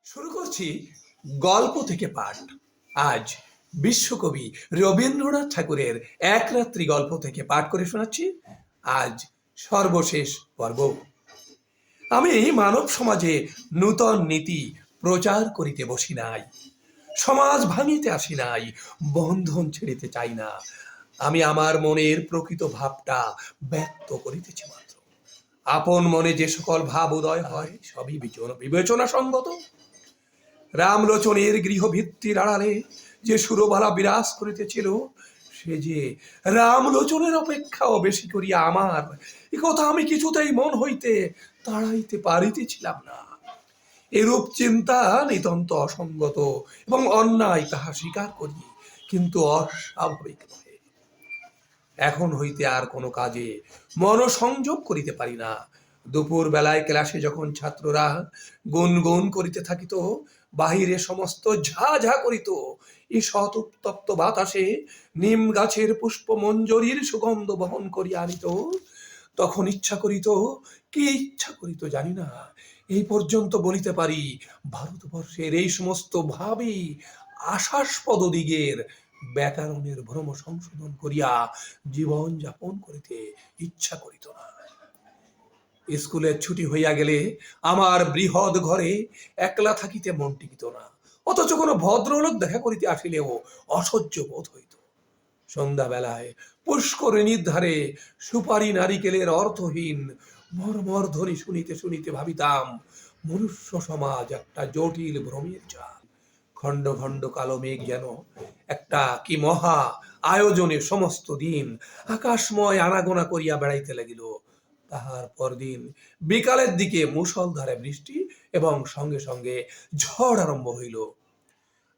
শুরু করছি গল্প থেকে পাঠ। আজ বিশ্বকবি রবীন্দ্রনাথ ঠাকুরের এক রাত্রি গল্প থেকে পাঠ করে শোনাচ্ছি। আজ সর্বশেষ পর্ব। আমি মানব সমাজে নূতন নীতি প্রচার করিতে বসি নাই, সমাজ ভাঙিতে আসি নাই, বন্ধন ছেড়িতে চাই না। আমি আমার মনের প্রকৃত ভাবটা ব্যক্ত করিতেছি মাত্র। আপন মনে যে সকল ভাব উদয় হয় সবই বিবেচনা সঙ্গত। রামলোচনের গৃহভিত্তির আড়ালে যে সুরবালা বিরাজ করিতেছিল, সে যে রামলোচনের অপেক্ষাও বেশি করিয়া আমার, এ কথা আমি কিছুতেই মন হইতে তাড়াইতে পারিতেছিলাম না। এরূপ চিন্তা নিতান্ত অসঙ্গত এবং অন্যায়, তাহা স্বীকার করি, কিন্তু অস্বাভাবিক নহে। এখন হইতে আর কোনো কাজে মনোসংযোগ করিতে পারি না। দুপুর বেলায় ক্লাসে যখন ছাত্ররা গুনগুন করিতে থাকিত, বাহিরে সমস্ত ঝা ঝা করিত, এই শতউত্তপ্ত বাতাসে নিম গাছের পুষ্প মঞ্জরীর সুগন্ধ বহন করিয়া আনিত, তখন ইচ্ছা করিত, কি ইচ্ছা করিত জানি না, এই পর্যন্ত বলিতে পারি, ভারতবর্ষের এই সমস্ত ভাবই আশাস্পদ দিগের ব্যাকরণের ভ্রম সংশোধন করিয়া জীবন যাপন করিতে ইচ্ছা করিত না। স্কুলের ছুটি হইয়া গেলে আমার বৃহৎ ঘরে একলা থাকিতে মন টিকিত না, অথচ কোনো ভদ্রলোক দেখা করিতে আসিলেও অসহ্য বোধ হইত। সন্ধ্যাবেলায় পুষ্করিণীর ধারে সুপারি নারিকেলের অর্থহীন মর্মর ধ্বনি শুনিতে শুনিতে ভাবিতাম, মনুষ্য সমাজ একটা জটিল ভ্রমের জাল। খণ্ড খণ্ড কালো মেঘ যেন একটা কি মহা আয়োজনে সমস্ত দিন আকাশময় আনাগোনা করিয়া বেড়াইতে লাগিল। তাহার পরদিন বিকালের দিকে মুষলধারে বৃষ্টি এবং সঙ্গে সঙ্গে ঝড় আরম্ভ হইল।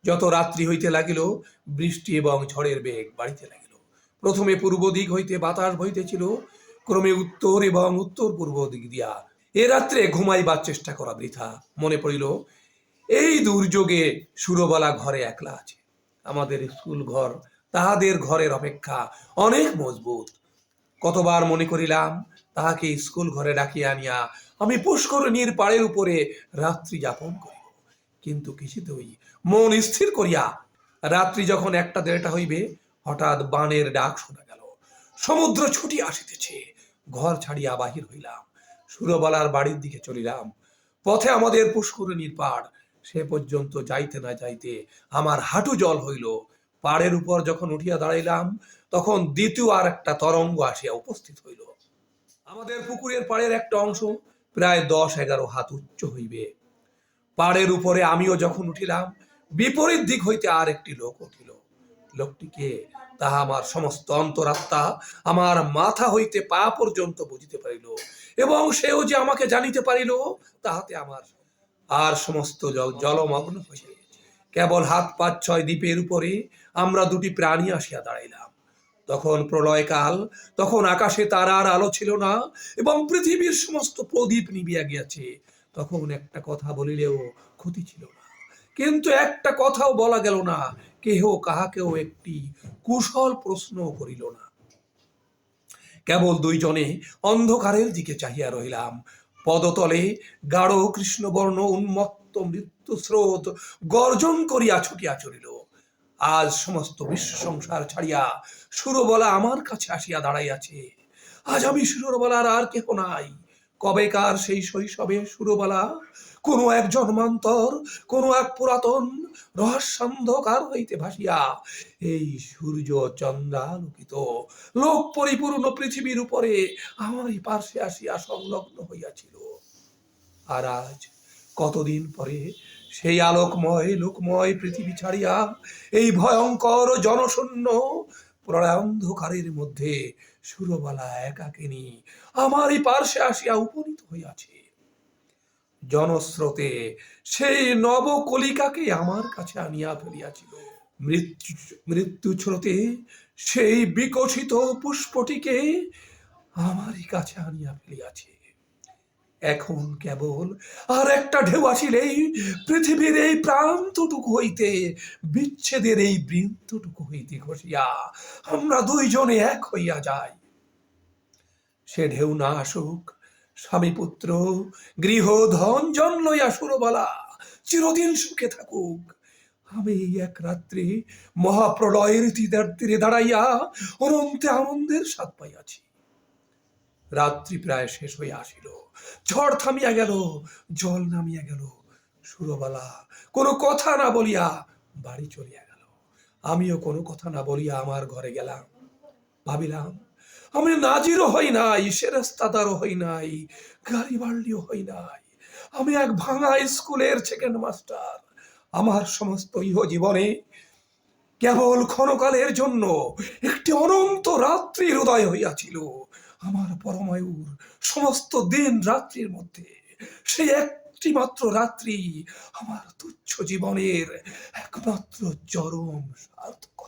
যত রাত্রি হইতে লাগিল, বৃষ্টি এবং ঝড়ের বেগ বাড়িতে লাগিল। প্রথমে পূর্ব দিক হইতে বাতাস বইতেছিল, ক্রমে উত্তর এবং উত্তর পূর্ব দিক দিয়া। এ রাত্রে ঘুমাইবার চেষ্টা করা বৃথা। মনে পড়িল, এই দুর্যোগে সুরবালা ঘরে একলা আছে। আমাদের স্কুল ঘর তাহাদের ঘরের অপেক্ষা অনেক মজবুত। কতবার মনে করিলাম তাহাকে স্কুল ঘরে ডাকিয়া আনিয়া আমি পুষ্করিণীর পাড়ের উপরে রাত্রি যাপন করিব, কিন্তু কিছুতেই মন স্থির করিয়া রাত্রি যখন 1টা-1:30 হইবে, হঠাৎ বানের ডাক শোনা গেল। সমুদ্র ছুটি আসিতেছে। ঘর ছাড়িয়া বাহির হইলাম, সুরবালার বাড়ির দিকে চলিলাম। পথে আমাদের পুষ্করিণীর পাড়, সে পর্যন্ত যাইতে না যাইতে আমার হাঁটু জল হইল। পাড়ের উপর যখন উঠিয়া দাঁড়াইলাম, তখন দ্বিতীয় আর একটা তরঙ্গ আসিয়া উপস্থিত হইল। আমাদের পুকুরের পাড়ের একটা অংশ প্রায় 10-11 হাত উচ্চ হইবে। পাড়ের উপরে আমিও যখন উঠিলাম, বিপরীত দিক হইতে আর একটি লোক উঠিল। লোকটিকে তাহা আমার সমস্ত অন্তরাত্মা, আমার মাথা হইতে পা পর্যন্ত বুঝিতে পারিল, এবং সেও যে আমাকে জানিতে পারিল, তাহাতে আমার আর সমস্ত জলমগ্ন হইয়া কেবল হাত 5-6 দ্বীপের উপরে আমরা দুটি প্রাণী আসিয়া দাঁড়াইলাম। তখন প্রলয়কাল, তখন আকাশে তারার আলো ছিল না এবং পৃথিবীর সমস্ত প্রদীপ নিবিয়া গিয়াছে। তখন একটা কথা বলিলেও ক্ষতি ছিল না, কিন্তু একটা কথাও বলা গেল না। কেহ কাহাকেও একটি কুশল প্রশ্ন করিল না। কেবল দুইজনে অন্ধকারের দিকে চাহিয়া রহিলাম। পদতলে গাঢ় কৃষ্ণবর্ণ উন্মত্ত মৃত্যু স্রোত গর্জন করিয়া ছুটিয়া চলিল। আজ সমস্ত বিশ্ব সংসার ছাড়িয়া সুরবালা আমার কাছে আসিয়া দাঁড়াইয়াছে। আজ আমি সুরবালার আর কেহ নাই। কবেকার সেই শৈশবে সুরবালা কোনো এক জন্মান্তর, কোনো এক পুরাতন রহস্যান্ধকার হইতে ভাসিয়া এই সূর্য চন্দ্রালোকিত লোক পরিপূর্ণ পৃথিবীর উপরে আমারই পার্শ্বে আসিয়া সংলগ্ন হইয়াছিল। আর আজ কতদিন পরে সেই আলোকময় লোকময় পৃথিবী ছাড়িয়া এই ভয়ঙ্কর জনশূন্য প্রলয়ান্ধকারের মধ্যে সুরবালা একাকিনী আমারই পার্শ্বে আসিয়া উপনীত হইয়াছে। জনস্রোতে সেই নবকলিকাকে আমার কাছে আনিয়া ফেলিয়াছিল। মৃত্যু স্রোতে সেই বিকশিত পুষ্পটিকে আমারই কাছে আনিয়া ফেলিয়াছে। এখন কেবল আর একটা ঢেউ আসিলেই পৃথিবীর এই প্রান্তটুকু হইতে, বিচ্ছেদের এই বৃন্তটুকু হইতে খসিয়া আমরা দুইজনে এক হইয়া যাই। সে ঢেউ না আসুক, স্বামী পুত্র গৃহ ধন জন লইয়া সুরবালা চিরদিন সুখে থাকুক। আমি এই এক রাত্রে মহাপ্রলয়ের তীরে দাঁড়াইয়া অনন্তে আনন্দের স্বাদ পাইয়াছি। রাত্রি প্রায় শেষ হইয়া আসিল, ঝড় থামিয়া গেল, জল নামিয়া গেল। সুরবালা কোনো কথা না বলিয়া বাড়ি চলিয়া গেল। আমিও কোনো কথা না বলিয়া আমার ঘরে গেলাম। ভাবিলাম, আমি নাজিরও হই নাই, সেরেস্তাদারও হই নাই, গাড়ি বাড়লিও হই নাই। আমি এক ভাঙা স্কুলের সেকেন্ড মাস্টার। আমার সমস্ত ইহ জীবনে কেবল ক্ষণকালের জন্য একটি অনন্ত রাত্রির উদয় হইয়াছিল। আমার পরমায়ুর সমস্ত দিন রাত্রির মধ্যে সেই একটি মাত্র রাত্রি আমার তুচ্ছ জীবনের একমাত্র চরম সার্থকতা।